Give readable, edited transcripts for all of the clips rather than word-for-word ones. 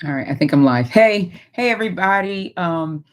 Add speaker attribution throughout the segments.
Speaker 1: All right, I think I'm live. Hey everybody. I'm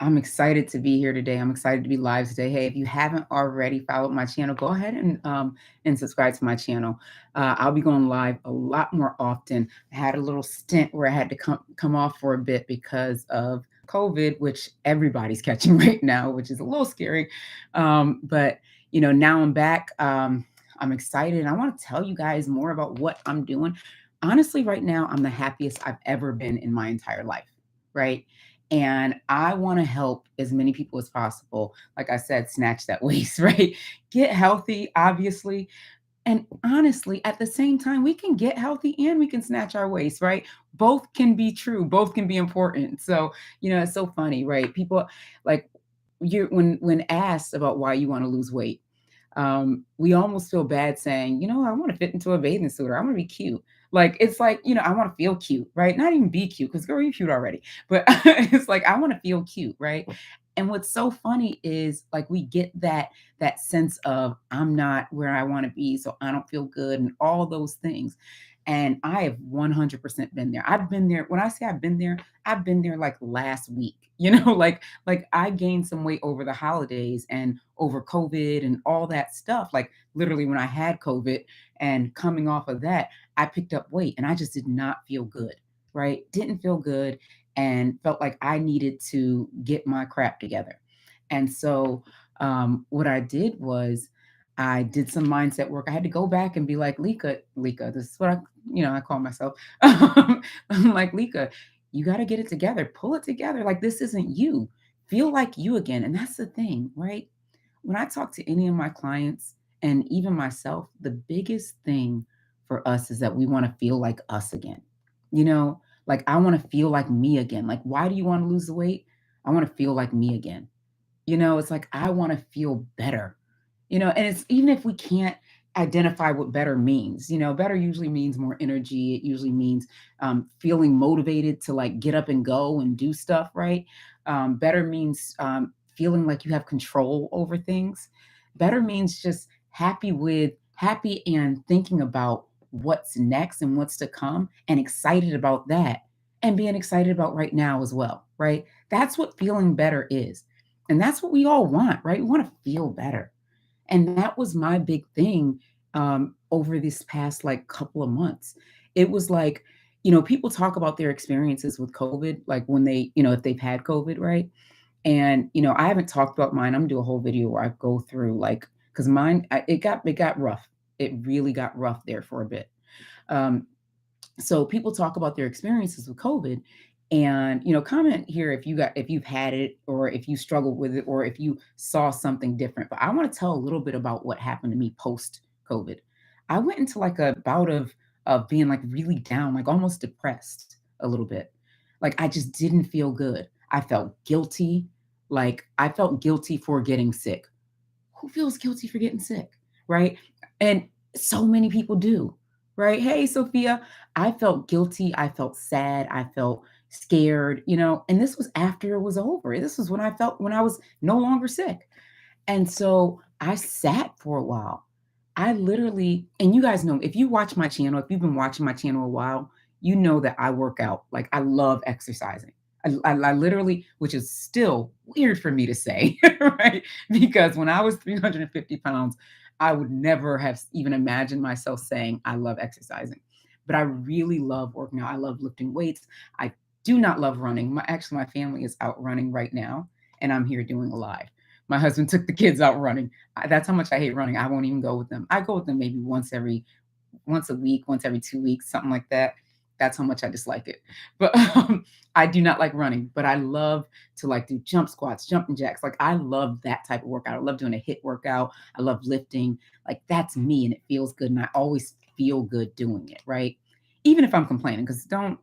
Speaker 1: excited to be here today. I'm excited to be live today. Hey, if you haven't already followed my channel, go ahead and subscribe to my channel. I'll be going live a lot more often. I had a little stint where I had to come off for a bit because of COVID, which everybody's catching right now, which is a little scary. But now I'm back. I'm excited. I want to tell you guys more about what I'm doing. Honestly, right now, I'm the happiest I've ever been in my entire life, right? And I want to help as many people as possible. Like I said, snatch that waist, right? Get healthy, obviously. And honestly, at the same time, we can get healthy and we can snatch our waist, right? Both can be true, both can be important. So, it's so funny, right? People like you when asked about why you want to lose weight, we almost feel bad saying, I want to fit into a bathing suit or I want to be cute. Like it's like, I want to feel cute, right? Not even be cute because girl, you're cute already. But it's like I want to feel cute, right? And what's so funny is like we get that sense of I'm not where I want to be, so I don't feel good and all those things. And I have 100% been there. I've been there. When I say I've been there like last week. Like I gained some weight over the holidays and over COVID and all that stuff. Like literally when I had COVID and coming off of that, I picked up weight and I just did not feel good, right? Didn't feel good and felt like I needed to get my crap together. And so what I did was I did some mindset work. I had to go back and be like, Leka, this is what I call myself. I'm like, Leka, you got to get it together, pull it together. Like, this isn't you. Feel like you again. And that's the thing, right? When I talk to any of my clients and even myself, the biggest thing for us is that we want to feel like us again. Like I want to feel like me again. Like, why do you want to lose the weight? I want to feel like me again. It's like I want to feel better. And it's even if we can't identify what better means, better usually means more energy. It usually means feeling motivated to like get up and go and do stuff, right? Better means feeling like you have control over things. Better means just happy and thinking about what's next and what's to come and excited about that and being excited about right now as well, right? That's what feeling better is. And that's what we all want, right? We want to feel better. And that was my big thing over this past like couple of months. It was like, people talk about their experiences with COVID, like when they, if they've had COVID, right? And I haven't talked about mine. I'm gonna do a whole video where I go through like, because mine, it got rough. It really got rough there for a bit. Um, so people talk about their experiences with COVID, and comment here if you've had it or if you struggled with it or if you saw something different. But I want to tell a little bit about what happened to me post COVID. I went into like a bout of being like really down, like almost depressed a little bit. Like I just didn't feel good. I felt guilty. Like I felt guilty for getting sick. Who feels guilty for getting sick, right? And so many people do, right? Hey, Sophia, I felt guilty. I felt sad. I felt scared, and this was after it was over. This was when I was no longer sick. And so I sat for a while. I literally, and you guys know, if you watch my channel, if you've been watching my channel a while, you know that I work out. Like I love exercising. I literally, which is still weird for me to say, right? Because when I was 350 pounds, I would never have even imagined myself saying I love exercising. But I really love working out. I love lifting weights. I do not love running. My family is out running right now, and I'm here doing a live. My husband took the kids out running. That's how much I hate running. I won't even go with them. I go with them maybe once a week, once every 2 weeks, something like that. That's how much I dislike it. But I do not like running, but I love to like do jump squats, jumping jacks. Like I love that type of workout. I love doing a HIIT workout. I love lifting. Like that's me and it feels good. And I always feel good doing it, right? Even if I'm complaining, because don't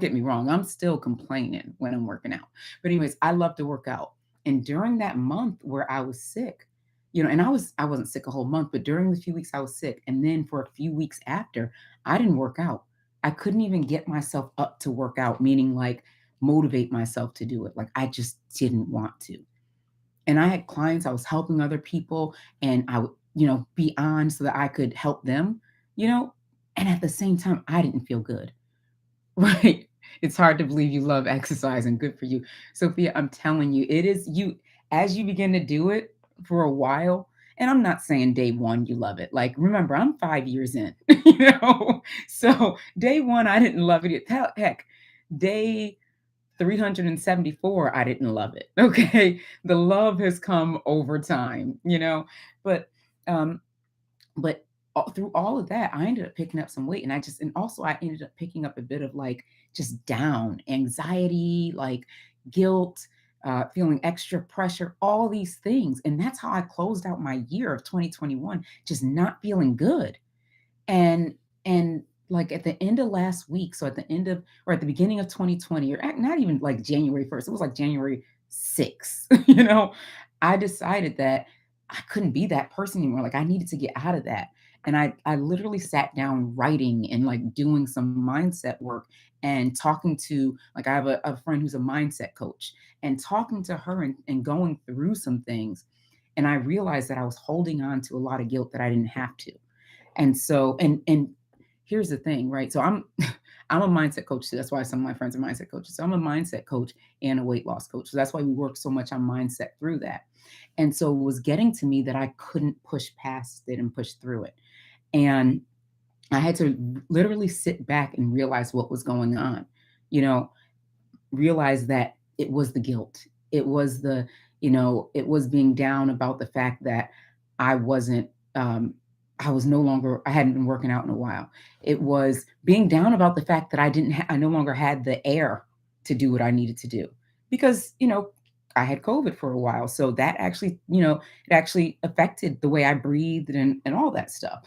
Speaker 1: get me wrong, I'm still complaining when I'm working out. But anyways, I love to work out. And during that month where I was sick, and I wasn't sick a whole month, but during the few weeks I was sick, and then for a few weeks after, I didn't work out. I couldn't even get myself up to work out, meaning like motivate myself to do it. Like I just didn't want to. And I had clients, I was helping other people, and I would, be on so that I could help them, you know, and at the same time, I didn't feel good. Right. It's hard to believe you love exercise and good for you. Sophia, I'm telling you, it is you as you begin to do it for a while, and I'm not saying day one you love it. Like, remember, I'm 5 years in, you know? So day one, I didn't love it. Heck, day 374, I didn't love it. Okay. The love has come over time, you know? But um, but through all of that, I ended up picking up some weight, and also I ended up picking up a bit of like just down anxiety, like guilt, feeling extra pressure, all these things. And that's how I closed out my year of 2021, just not feeling good. And like at the end of last week, so at the end of or at the beginning of 2020, not even like January 1st, it was like January 6th, you know, I decided that I couldn't be that person anymore. Like I needed to get out of that. And I literally sat down writing and like doing some mindset work and talking to like I have a friend who's a mindset coach and talking to her and going through some things. And I realized that I was holding on to a lot of guilt that I didn't have to. And so, and here's the thing, right? So I'm I'm a mindset coach too. That's why some of my friends are mindset coaches. So I'm a mindset coach and a weight loss coach. So that's why we work so much on mindset through that. And so it was getting to me that I couldn't push past it and push through it. And I had to literally sit back and realize what was going on. You know, realize that it was the guilt. It was it was being down about the fact that I wasn't, I was no longer, I hadn't been working out in a while. It was being down about the fact that I no longer had the air to do what I needed to do because, I had COVID for a while. So that actually, it actually affected the way I breathed and all that stuff.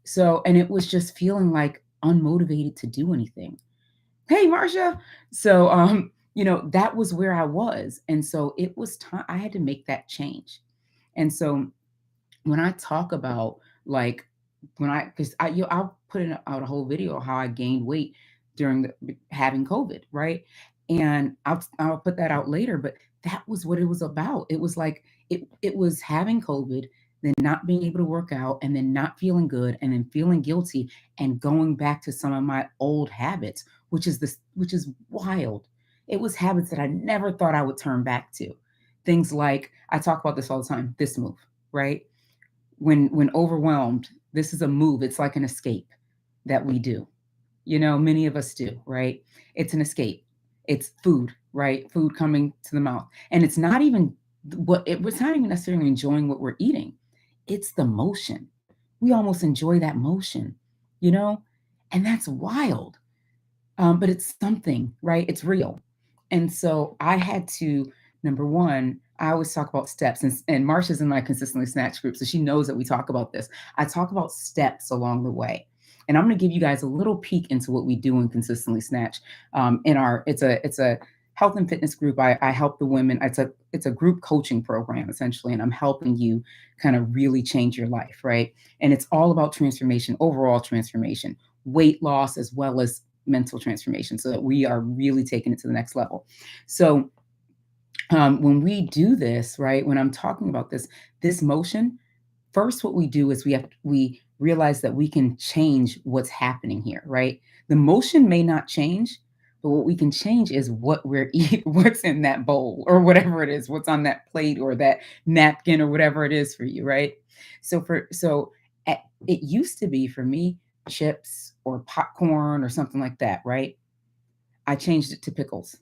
Speaker 1: So, and it was just feeling like unmotivated to do anything. Hey, Marcia. So, that was where I was. And so it was time, I had to make that change. And so when I talk about like, because I'll out a whole video of how I gained weight during having COVID, right? And I'll put that out later, but that was what it was about. It was like, it was having COVID, then not being able to work out, and then not feeling good, and then feeling guilty, and going back to some of my old habits, which is wild. It was habits that I never thought I would turn back to. Things like I talk about this all the time, this move, right? When overwhelmed, this is a move. It's like an escape that we do. Many of us do, right? It's an escape. It's food, right? Food coming to the mouth. And it's not even it's not even necessarily enjoying what we're eating. It's the motion. We almost enjoy that motion, you know? And that's wild. But it's something, right? It's real. And so I had to, number one, I always talk about steps, and Marsha's in my Consistently Snatch group, so she knows that we talk about this. I talk about steps along the way. And I'm going to give you guys a little peek into what we do in Consistently Snatch. It's a health and fitness group. I help the women. It's a group coaching program essentially, and I'm helping you kind of really change your life, right? And it's all about transformation, overall transformation, weight loss as well as mental transformation, so that we are really taking it to the next level. So when we do this, right, when I'm talking about this motion, first what we do is we realize that we can change what's happening here, right? The motion may not change, but what we can change is what we're eating, what's in that bowl or whatever it is, what's on that plate or that napkin or whatever it is for you, right? It used to be for me chips or popcorn or something like that, right? I changed it to pickles,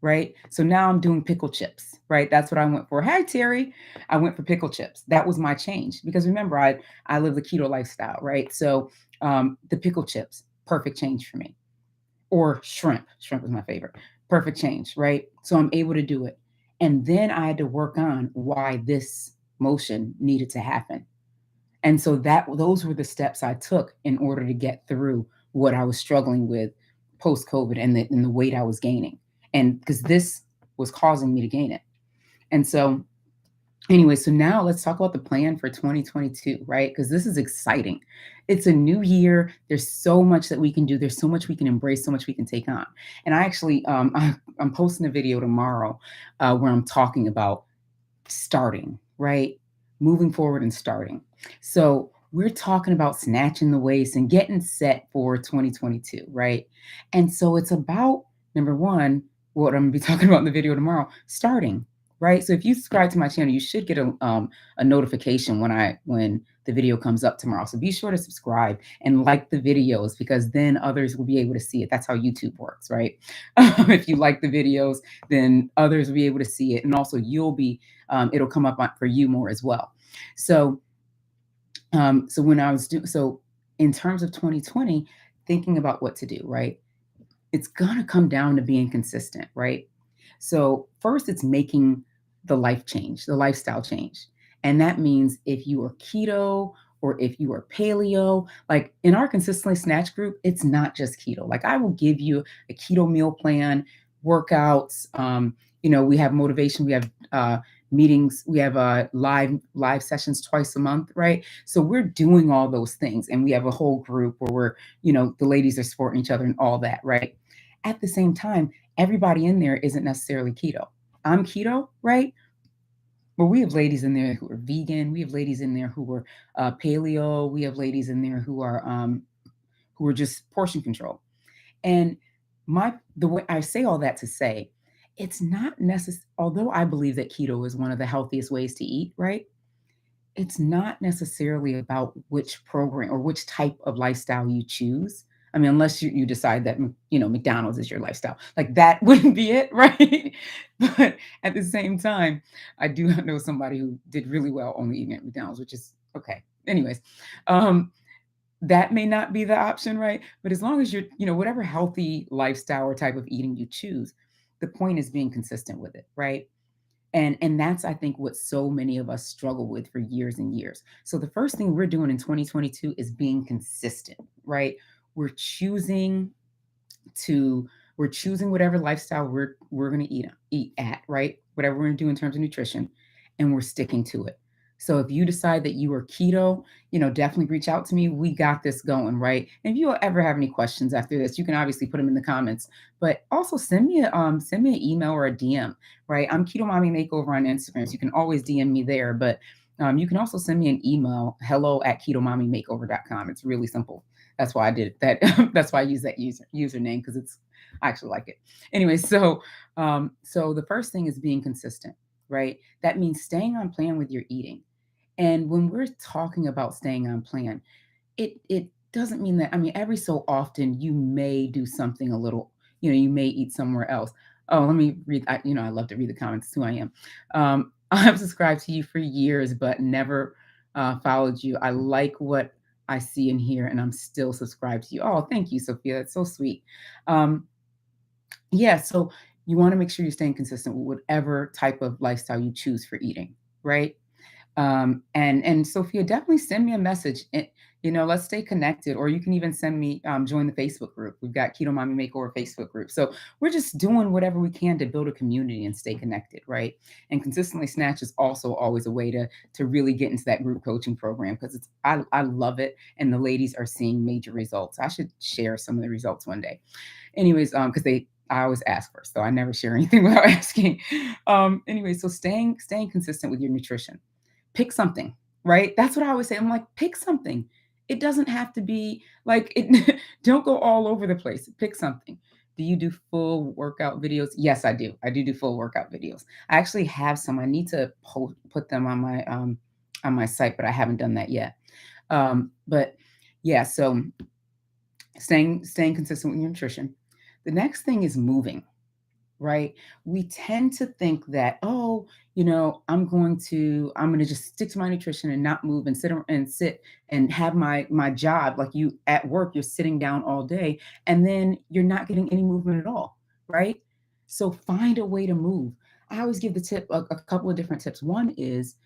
Speaker 1: right? So now I'm doing pickle chips, right? That's what I went for. Hi, Terry. I went for pickle chips. That was my change because remember, I live the keto lifestyle, right? So the pickle chips, perfect change for me. Or shrimp. Shrimp is my favorite. Perfect change, right? So I'm able to do it. And then I had to work on why this motion needed to happen. And so those were the steps I took in order to get through what I was struggling with post COVID and the weight I was gaining. And because this was causing me to gain it. And so anyway, so now let's talk about the plan for 2022, right? Because this is exciting. It's a new year. There's so much that we can do. There's so much we can embrace, so much we can take on. And I actually, I'm posting a video tomorrow where I'm talking about starting, right? Moving forward and starting. So we're talking about snatching the waist and getting set for 2022, right? And so it's about number one, what I'm gonna be talking about in the video tomorrow, starting, right? So if you subscribe to my channel, you should get a notification when the video comes up tomorrow. So be sure to subscribe and like the videos because then others will be able to see it. That's how YouTube works, right? If you like the videos, then others will be able to see it, and also it'll come up for you more as well. So so when I was doing so in terms of 2020, thinking about what to do, right? It's gonna come down to being consistent, right? So first it's making the life change, the lifestyle change. And that means if you are keto or if you are paleo, like in our consistently snatch group, it's not just keto. Like I will give you a keto meal plan, workouts, we have motivation, we have meetings, we have live sessions twice a month, right? So we're doing all those things and we have a whole group where the ladies are supporting each other and all that, right? At the same time, everybody in there isn't necessarily keto. I'm keto, right? But we have ladies in there who are vegan. We have ladies in there who are paleo. We have ladies in there who are just portion control. And the way I say all that to say, it's not necessary. Although I believe that keto is one of the healthiest ways to eat, right? It's not necessarily about which program or which type of lifestyle you choose. I mean, unless you decide that McDonald's is your lifestyle, like that wouldn't be it, right? But at the same time, I do know somebody who did really well only eating at McDonald's, which is okay. Anyways, um, that may not be the option, right? But as long as whatever healthy lifestyle or type of eating you choose, the point is being consistent with it, right? And that's I think what so many of us struggle with for years and years. So the first thing we're doing in 2022 is being consistent, right? We're choosing to we're choosing whatever lifestyle we're going to eat at, right? Whatever we're going to do in terms of nutrition, and we're sticking to it. So if you decide that you are keto, definitely reach out to me. We got this going, right? And if you ever have any questions after this, you can obviously put them in the comments, but also send me an email or a DM, right? I'm Keto Mommy Makeover on Instagram. So you can always DM me there, but you can also send me an email, hello@ketomommymakeover.com. It's really simple. That's why I did that. That's why I use that username because I actually like it. Anyway, so the first thing is being consistent, right? That means staying on plan with your eating. And when we're talking about staying on plan, it doesn't mean that, I mean, every so often you may do something a little, you may eat somewhere else. Oh, let me read. I love to read the comments. It's who I am. I've subscribed to you for years, but never followed you. I like what I see in here, and I'm still subscribed to you. Oh, thank you, Sophia. That's so sweet. Um, yeah, so you want to make sure you're staying consistent with whatever type of lifestyle you choose for eating, right? And Sophia, definitely send me a message. Let's stay connected, or you can even send me join the Facebook group. We've got Keto Mommy Makeover Facebook group. So we're just doing whatever we can to build a community and stay connected, right? And consistently snatch is also always a way to really get into that group coaching program because I love it, and the ladies are seeing major results. I should share some of the results one day. Anyways, because I always ask first, so I never share anything without asking. Anyway, so staying consistent with your nutrition. Pick something, right? That's what I always say. I'm like, pick something. It doesn't have to be like it. Don't go all over the place. Pick something. Do you do full workout videos? Yes, I do. I do full workout videos. I actually have some. I need to put them on my site, but I haven't done that yet. But yeah, so staying consistent with your nutrition. The next thing is moving, right? We tend to think that, oh, I'm going to just stick to my nutrition and not move and sit and have my job. Like you at work, you're sitting down all day and then you're not getting any movement at all, right? So find a way to move. I always give the tip, a couple of different tips. One is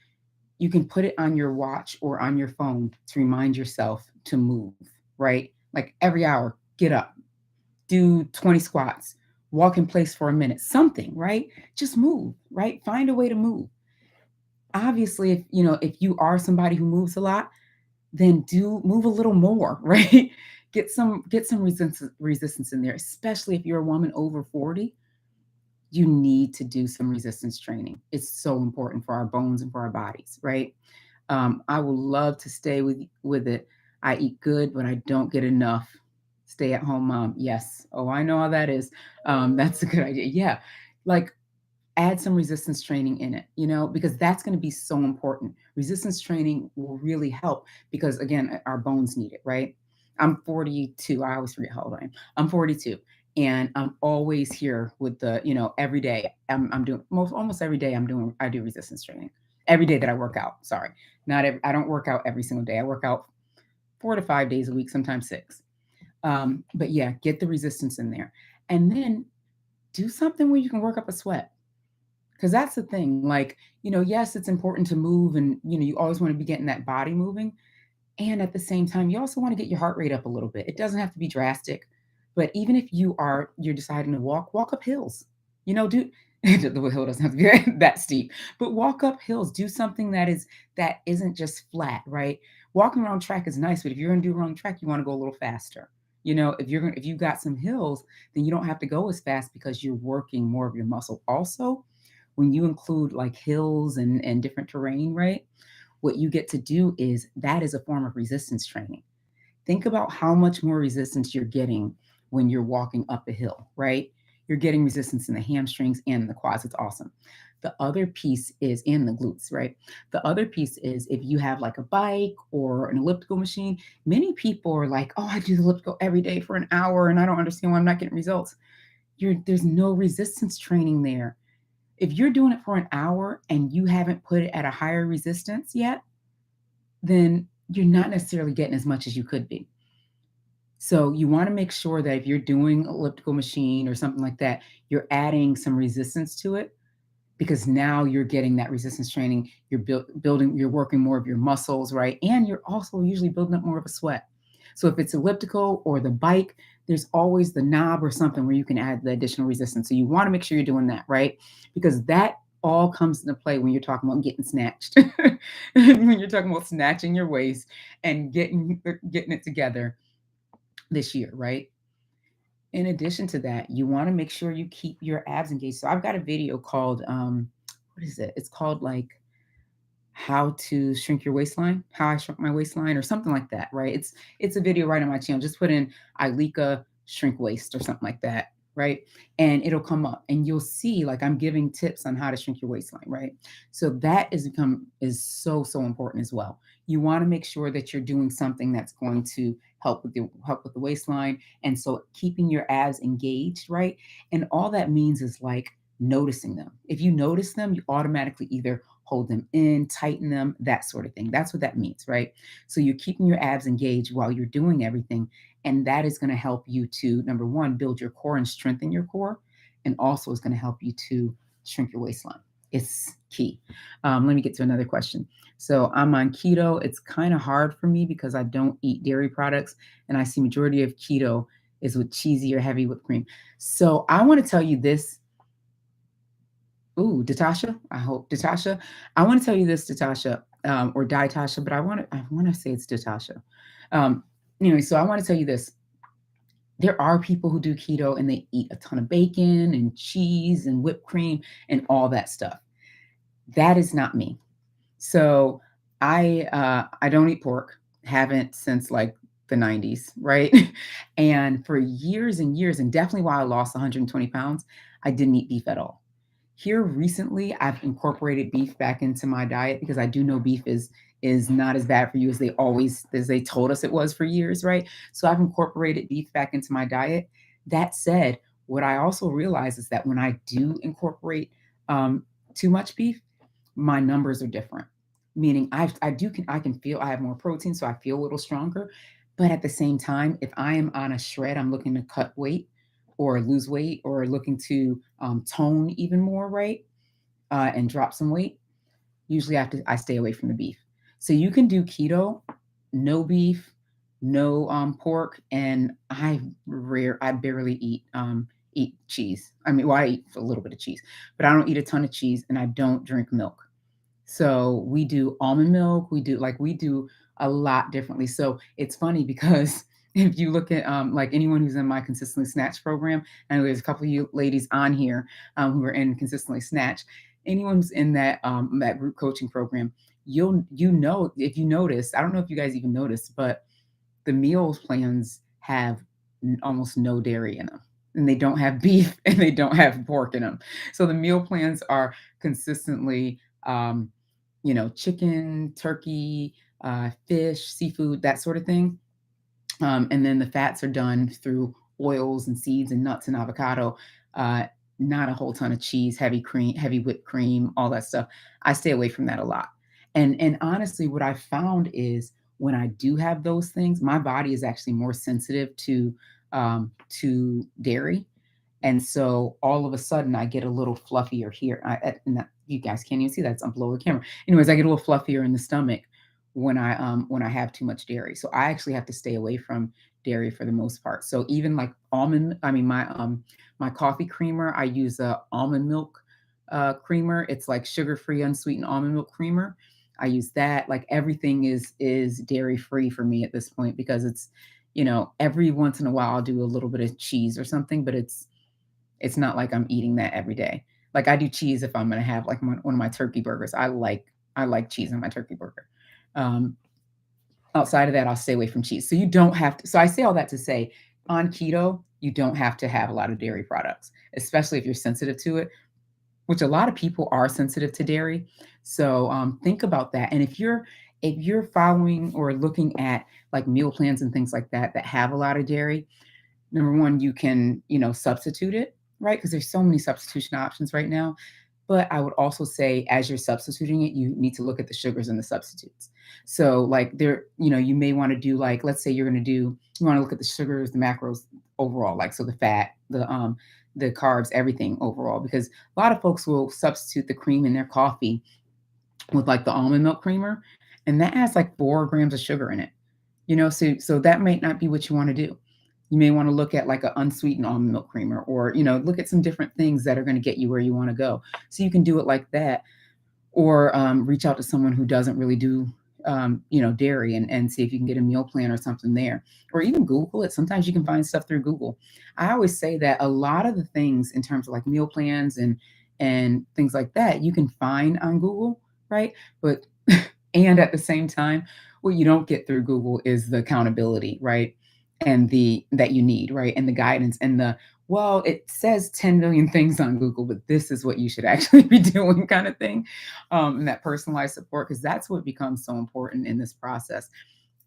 Speaker 1: you can put it on your watch or on your phone to remind yourself to move, right? Like every hour, get up, do 20 squats, walk in place for a minute, something, right? Just move, right? Find a way to move. Obviously, if you are somebody who moves a lot, then do move a little more, right? Get some resistance in there, especially if you're a woman over 40. You need to do some resistance training. It's so important for our bones and for our bodies, right? I will love to stay with it. I eat good, but I don't get enough. Stay at home mom. Yes. Oh, I know how that is. That's a good idea. Yeah. Like add some resistance training in it, because that's going to be so important. Resistance training will really help because, again, our bones need it, right? I'm 42. I always forget how old I am. I'm 42. And I'm always here with every day I'm doing almost every day I do resistance training. Every day that I work out. Sorry. I don't work out every single day. I work out 4 to 5 days a week, sometimes six. But yeah, get the resistance in there. And then do something where you can work up a sweat. Because that's the thing. Like, yes, it's important to move and, you always want to be getting that body moving. And at the same time, you also want to get your heart rate up a little bit. It doesn't have to be drastic. But even if you're deciding to walk up hills. Do the hill doesn't have to be that steep, but walk up hills. Do something that isn't just flat, right? Walking around track is nice, but if you're gonna do around track, you want to go a little faster. If you've got some hills, then you don't have to go as fast because you're working more of your muscle. Also, when you include like hills and different terrain, right? What you get to do is that is a form of resistance training. Think about how much more resistance you're getting when you're walking up a hill, right? You're getting resistance in the hamstrings and the quads. It's awesome. The other piece is in the glutes, right? The other piece is if you have like a bike or an elliptical machine, many people are like, oh, I do the elliptical every day for an hour and I don't understand why I'm not getting results. There's no resistance training there. If you're doing it for an hour and you haven't put it at a higher resistance yet, then you're not necessarily getting as much as you could be. So you want to make sure that if you're doing elliptical machine or something like that, you're adding some resistance to it because now you're getting that resistance training. You're building, you're working more of your muscles, right? And you're also usually building up more of a sweat. So if it's elliptical or the bike, there's always the knob or something where you can add the additional resistance. So you want to make sure you're doing that, right? Because that all comes into play when you're talking about getting snatched. When you're talking about snatching your waist and getting it together this year, right? In addition to that, you want to make sure you keep your abs engaged. So I've got a video called what is it? It's called like how to shrink your waistline, how I shrunk my waistline or something like that, right? It's a video right on my channel. Just put in Ileka shrink waist or something like that, right? And it'll come up and you'll see like I'm giving tips on how to shrink your waistline, right? So that is so important as well. You want to make sure that you're doing something that's going to help with the waistline, and so keeping your abs engaged, right? And all that means is like noticing them. If you notice them, you automatically either hold them in, tighten them, that sort of thing. That's what that means, right? So you're keeping your abs engaged while you're doing everything. And that is going to help you to, number one, build your core and strengthen your core. And also is going to help you to shrink your waistline. It's key. Let me get to another question. So I'm on keto. It's kind of hard for me because I don't eat dairy products. And I see majority of keto is with cheesy or heavy whipped cream. So I want to tell you this. Ooh, Datasha. I hope Datasha. I want to tell you this, Datasha, or Ditasha, but I want to say it's Datasha. Um, anyway, so I want to tell you this. There are people who do keto and they eat a ton of bacon and cheese and whipped cream and all that stuff. That is not me. So I don't eat pork. Haven't since like the 90s, right? And for years and years, and definitely while I lost 120 pounds, I didn't eat beef at all. Here recently, I've incorporated beef back into my diet because I do know beef is not as bad for you as they told us it was for years, right? So I've incorporated beef back into my diet. That said, what I also realize is that when I do incorporate too much beef, my numbers are different. Meaning I can feel I have more protein, so I feel a little stronger. But at the same time, if I am on a shred, I'm looking to cut weight or lose weight or looking to tone even more, right? And drop some weight, usually I stay away from the beef. So you can do keto, no beef, no pork, and I barely eat cheese. I mean, well, I eat a little bit of cheese, but I don't eat a ton of cheese, and I don't drink milk. So we do almond milk. We do a lot differently. So it's funny because if you look at like anyone who's in my Consistently Snatch program, and there's a couple of you ladies on here who are in Consistently Snatch, anyone who's in that group coaching program, you know, if you notice, I don't know if you guys even noticed, but the meals plans have almost no dairy in them, and they don't have beef and they don't have pork in them. So the meal plans are consistently, chicken, turkey, fish, seafood, that sort of thing. And then the fats are done through oils and seeds and nuts and avocado. Uh, Not a whole ton of cheese, heavy cream, heavy whipped cream, all that stuff. I stay away from that a lot. And honestly, what I found is when I do have those things, my body is actually more sensitive to dairy, and so all of a sudden I get a little fluffier here. And you guys can't even see that, it's up below the camera. Anyways, I get a little fluffier in the stomach when I have too much dairy. So I actually have to stay away from dairy for the most part. So even like my coffee creamer, I use a almond milk creamer. It's like sugar-free unsweetened almond milk creamer. I use that. Like everything is dairy free for me at this point because every once in a while I'll do a little bit of cheese or something, but it's not like I'm eating that every day. Like I do cheese if I'm gonna have like one of my turkey burgers. I like cheese on my turkey burger. Um, Outside of that, I'll stay away from cheese. So you don't have to. So I say all that to say, on keto, you don't have to have a lot of dairy products, especially if you're sensitive to it, which a lot of people are sensitive to dairy. So think about that. And if you're following or looking at like meal plans and things like that that have a lot of dairy, number one, you can, substitute it, right? Because there's so many substitution options right now. But I would also say, as you're substituting it, you need to look at the sugars and the substitutes. So, like, you may want to do, like, let's say you want to look at the sugars, the macros overall, like, so the fat, the carbs, everything overall, because a lot of folks will substitute the cream in their coffee with like the almond milk creamer, and that has like 4 grams of sugar in it. So that might not be what you want to do. You may want to look at like an unsweetened almond milk creamer, or look at some different things that are going to get you where you want to go. So you can do it like that, or reach out to someone who doesn't really do dairy, and see if you can get a meal plan or something there, or even Google it. Sometimes you can find stuff through Google. I always say that a lot of the things in terms of like meal plans and things like that you can find on Google, right? But and at the same time, what you don't get through Google is the accountability, right? And the that you need, right? And the guidance and well, it says 10 million things on Google, but this is what you should actually be doing, kind of thing. And that personalized support, because that's what becomes so important in this process.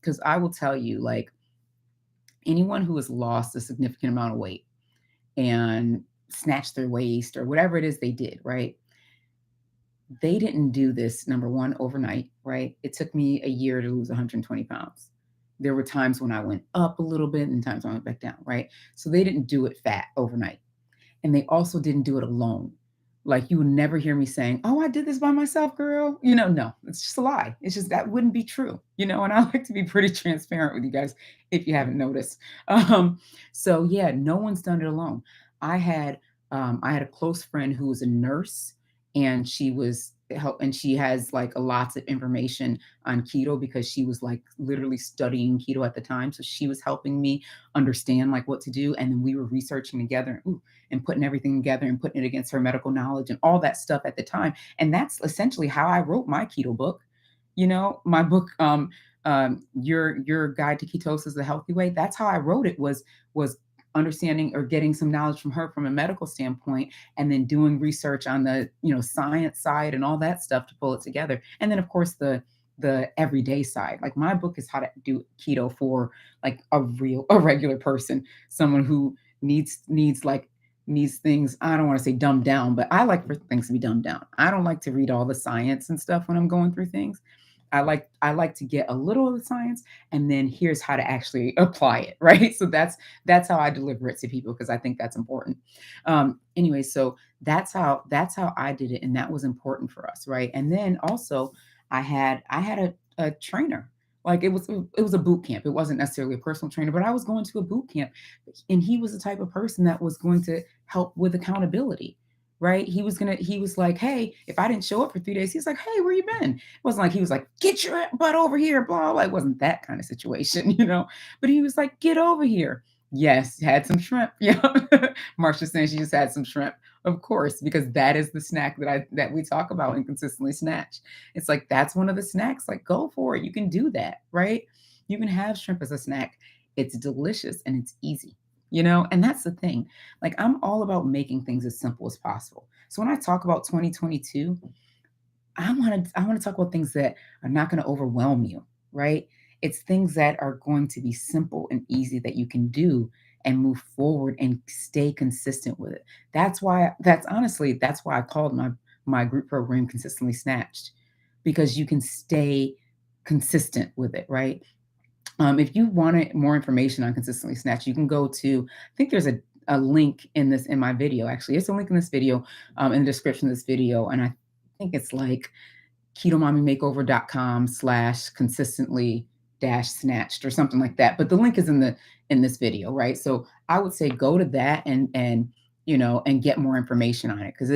Speaker 1: Because I will tell you, like, anyone who has lost a significant amount of weight and snatched their waist or whatever it is they did, right? They didn't do this, number one, overnight, right? It took me a year to lose 120 pounds. There were times when I went up a little bit and times I went back down, right? So they didn't do it fat overnight. And they also didn't do it alone. Like, you would never hear me saying, "Oh, I did this by myself, girl." No, it's just a lie. It's just that wouldn't be true, and I like to be pretty transparent with you guys if you haven't noticed. So yeah, no one's done it alone. I had I had a close friend who was a nurse, and she has like lots of information on keto because she was like literally studying keto at the time. So she was helping me understand like what to do. And then we were researching together. And putting everything together and putting it against her medical knowledge and all that stuff at the time. And that's essentially how I wrote my keto book. My book, Your Guide to Ketosis, the Healthy Way. That's how I wrote it, was understanding or getting some knowledge from her from a medical standpoint, and then doing research on the science side and all that stuff to pull it together. And then of course the everyday side. Like, my book is how to do keto for like a regular person, someone who needs things, I don't want to say dumbed down, but I like for things to be dumbed down. I don't like to read all the science and stuff when I'm going through things. I like to get a little of the science, and then here's how to actually apply it, right? So that's how I deliver it to people, because I think that's important. Anyway, so that's how I did it, and that was important for us, right? And then also I had a trainer. Like, it was a boot camp. It wasn't necessarily a personal trainer, but I was going to a boot camp, and he was the type of person that was going to help with accountability, right? He was like, "Hey, if I didn't show up for 3 days," he's like, "Hey, where you been?" It wasn't like he was like, "Get your butt over here," blah, blah. It wasn't that kind of situation, But he was like, "Get over here." Yes, had some shrimp. Yeah. Marsha's saying she just had some shrimp. Of course, because that is the snack that we talk about and consistently snatch. It's like that's one of the snacks. Like go for it. You can do that, right? You can have shrimp as a snack. It's delicious and it's easy. And that's the thing. Like I'm all about making things as simple as possible. So when I talk about 2022, I want to talk about things that are not going to overwhelm you, right? It's things that are going to be simple and easy that you can do and move forward and stay consistent with it. That's why I called my group program Consistently Snatched, because you can stay consistent with it, right? If you wanted more information on Consistently Snatched, you can go to, I think there's a link in my video. Actually, it's a link in this video, in the description of this video. And I think it's like ketomommymakeover.com/consistently dash snatched or something like that. But the link is in this video, right? So I would say go to that and get more information on it, because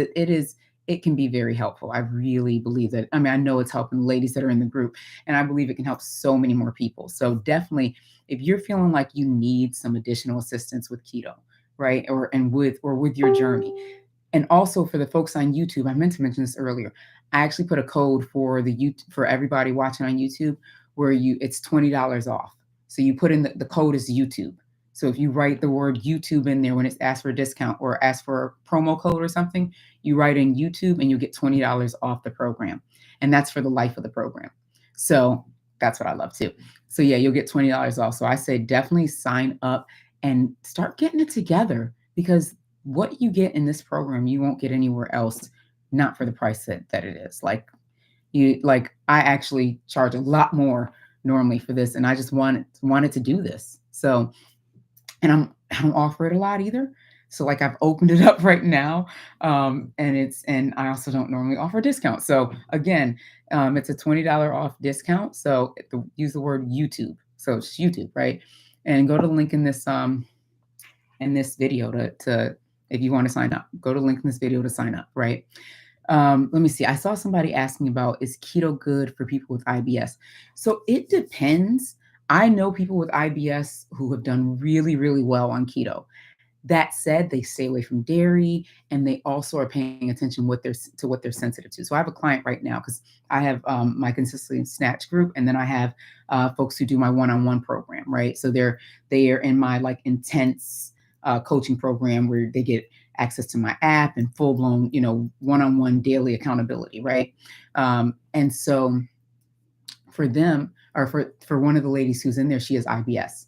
Speaker 1: it can be very helpful. I really believe that. I mean, I know it's helping ladies that are in the group, and I believe it can help so many more people. So definitely, if you're feeling like you need some additional assistance with keto, right, or with your journey, and also for the folks on YouTube, I meant to mention this earlier. I actually put a code for everybody watching on YouTube where it's $20 off. So you put in the code is YouTube. So if you write the word YouTube in there when it's asked for a discount or asked for a promo code or something, you write in YouTube and you get $20 off the program. And that's for the life of the program. So that's what I love too. So yeah, you'll get $20 off. So I say definitely sign up and start getting it together, because what you get in this program, you won't get anywhere else, not for the price that it is. I actually charge a lot more normally for this, and I just wanted to do this. So, and I don't offer it a lot either. So like I've opened it up right now, and I also don't normally offer a discount. So again, it's a $20 off discount. So use the word YouTube. So it's YouTube, right? And go to the link in this video to if you want to sign up. Go to the link in this video to sign up, right? Let me see. I saw somebody asking about, is keto good for people with IBS? So it depends. I know people with IBS who have done really, really well on keto. That said, they stay away from dairy, and they also are paying attention to what they're sensitive to. So I have a client right now, because I have my Consistently Snatch group, and then I have folks who do my one-on-one program, right? So they are in my like intense coaching program where they get access to my app and full blown, one-on-one daily accountability, right? And so for them, or for one of the ladies who's in there, she has IBS,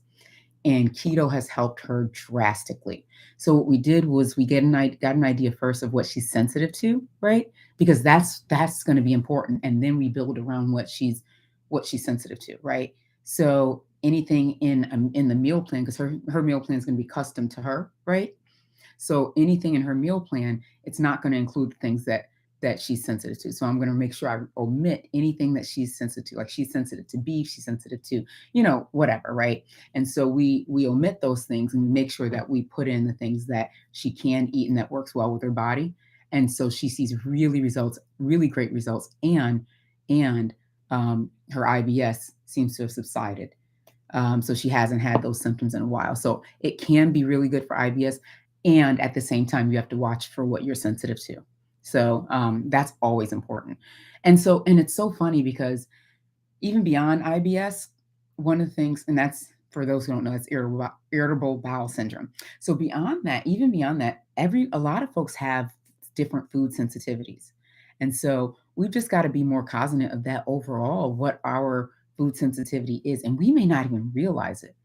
Speaker 1: and keto has helped her drastically. So what we did was we got an idea first of what she's sensitive to, right? Because that's going to be important, and then we build around what she's sensitive to, right? So anything in the meal plan, because her meal plan is going to be custom to her, right? So anything in her meal plan, it's not going to include things that she's sensitive to. So I'm going to make sure I omit anything that she's sensitive to. Like she's sensitive to beef, she's sensitive to, whatever, right? And so we omit those things and make sure that we put in the things that she can eat and that works well with her body. And so she sees really great results, and her IBS seems to have subsided. So she hasn't had those symptoms in a while. So it can be really good for IBS. And at the same time, you have to watch for what you're sensitive to. So that's always important. And it's so funny because even beyond IBS, one of the things, and that's for those who don't know, it's irritable bowel syndrome. So even beyond that, a lot of folks have different food sensitivities. And so we've just got to be more cognizant of that overall, what our food sensitivity is. And we may not even realize it.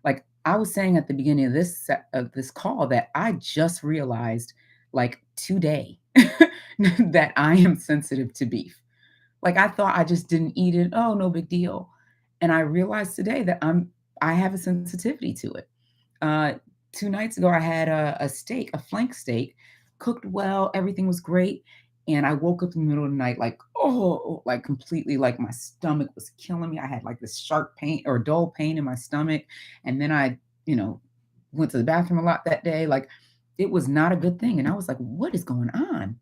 Speaker 1: Like I was saying at the beginning of this call, that I just realized like today that I am sensitive to beef. Like I thought I just didn't eat it. Oh, no big deal. And I realized today that I have a sensitivity to it. Uh, 2 nights ago, I had a flank steak, cooked well, everything was great. And I woke up in the middle of the night, like, oh, like completely, like my stomach was killing me. I had like this sharp pain or dull pain in my stomach. And then I, went to the bathroom a lot that day. Like it was not a good thing. And I was like, what is going on?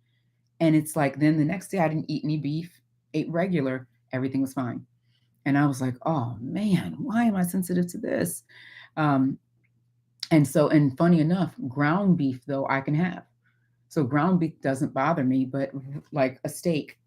Speaker 1: And it's like, then the next day I didn't eat any beef, ate regular, everything was fine. And I was like, oh man, why am I sensitive to this? Um, And funny enough, ground beef though I can have. So ground beef doesn't bother me, but like a steak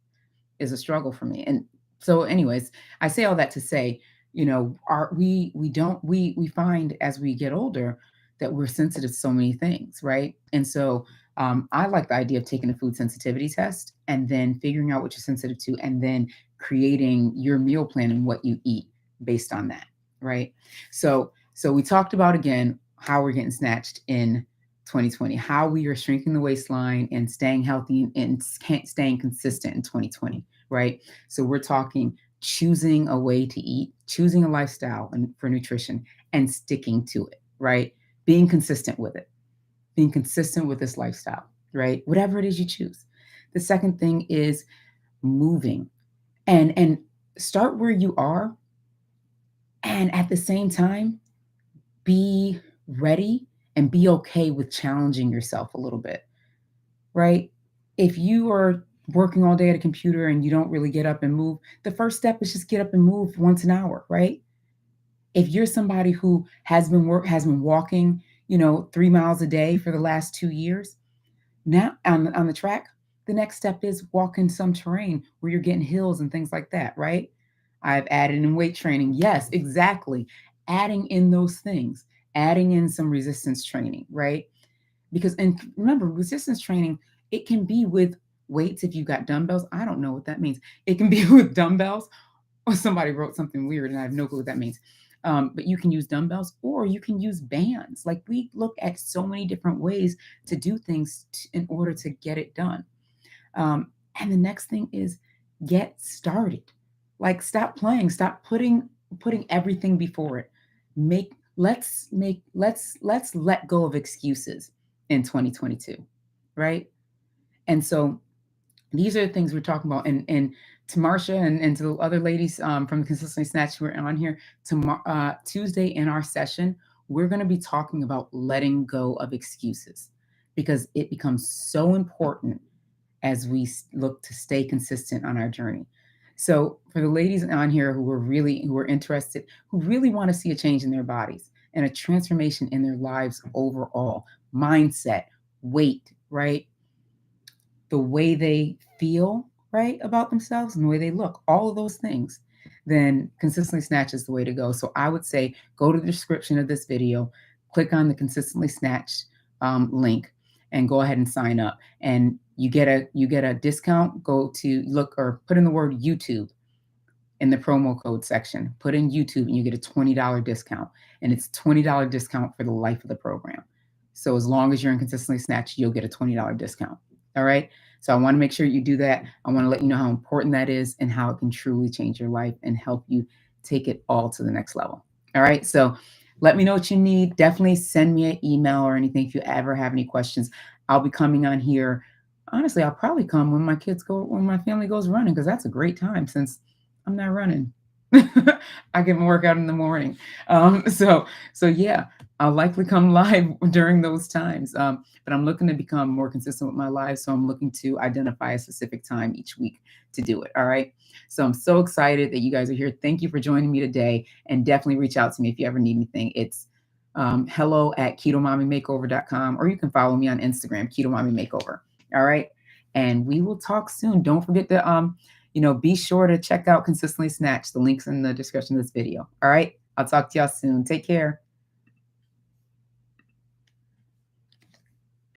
Speaker 1: is a struggle for me. And so, anyways, I say all that to say, we don't we find as we get older that we're sensitive to so many things, right? And so, I like the idea of taking a food sensitivity test and then figuring out what you're sensitive to, and then creating your meal plan and what you eat based on that, right? So we talked about again how we're getting snatched in 2020, how we are shrinking the waistline and staying healthy and staying consistent in 2020, right? So we're talking choosing a way to eat, choosing a lifestyle for nutrition and sticking to it, right? Being consistent with it, being consistent with this lifestyle, right? Whatever it is you choose. The second thing is moving and start where you are, and at the same time be ready and be okay with challenging yourself a little bit, right? If you are working all day at a computer and you don't really get up and move, the first step is just get up and move once an hour, right? If you're somebody who has been walking, 3 miles a day for the last 2 years, now on the track, the next step is walking some terrain where you're getting hills and things like that, right? I've added in weight training. Yes, exactly. Adding in those things, adding in some resistance training, right? Because, and remember, resistance training, it can be with weights if you've got dumbbells. I don't know what that means. It can be with dumbbells, or somebody wrote something weird and I have no clue what that means. But you can use dumbbells or you can use bands. Like, we look at so many different ways to do things in order to get it done. And the next thing is get started. Like, stop playing, stop putting everything before it. Let's let go of excuses in 2022, right? And so these are the things we're talking about. And to Marcia and to the other ladies from the Consistently Snatch who are on here, Tuesday in our session, we're going to be talking about letting go of excuses, because it becomes so important as we look to stay consistent on our journey. So for the ladies on here who are interested, who really want to see a change in their bodies and a transformation in their lives overall, mindset, weight, right? The way they feel, right, about themselves and the way they look, all of those things, then Consistently Snatch is the way to go. So I would say go to the description of this video, click on the Consistently Snatch link, and go ahead and sign up. And you get a discount. Go to look or put in the word YouTube in the promo code section. Put in YouTube and you get a $20 discount. And it's $20 discount for the life of the program. So as long as you're in Consistently Snatch, you'll get a $20 discount. All right. So I want to make sure you do that. I want to let you know how important that is and how it can truly change your life and help you take it all to the next level. All right. So let me know what you need. Definitely send me an email or anything if you ever have any questions. I'll be coming on here. Honestly, I'll probably come when my family goes running, because that's a great time since I'm not running. I get my workout in the morning. So yeah, I'll likely come live during those times. But I'm looking to become more consistent with my life. So I'm looking to identify a specific time each week to do it. All right. So I'm so excited that you guys are here. Thank you for joining me today. And definitely reach out to me if you ever need anything. It's hello@ketomommymakeover.com, or you can follow me on Instagram, Keto Mommy Makeover. All right. And we will talk soon. Don't forget to be sure to check out Consistently Snatch. The link's in the description of this video. All right. I'll talk to y'all soon. Take care.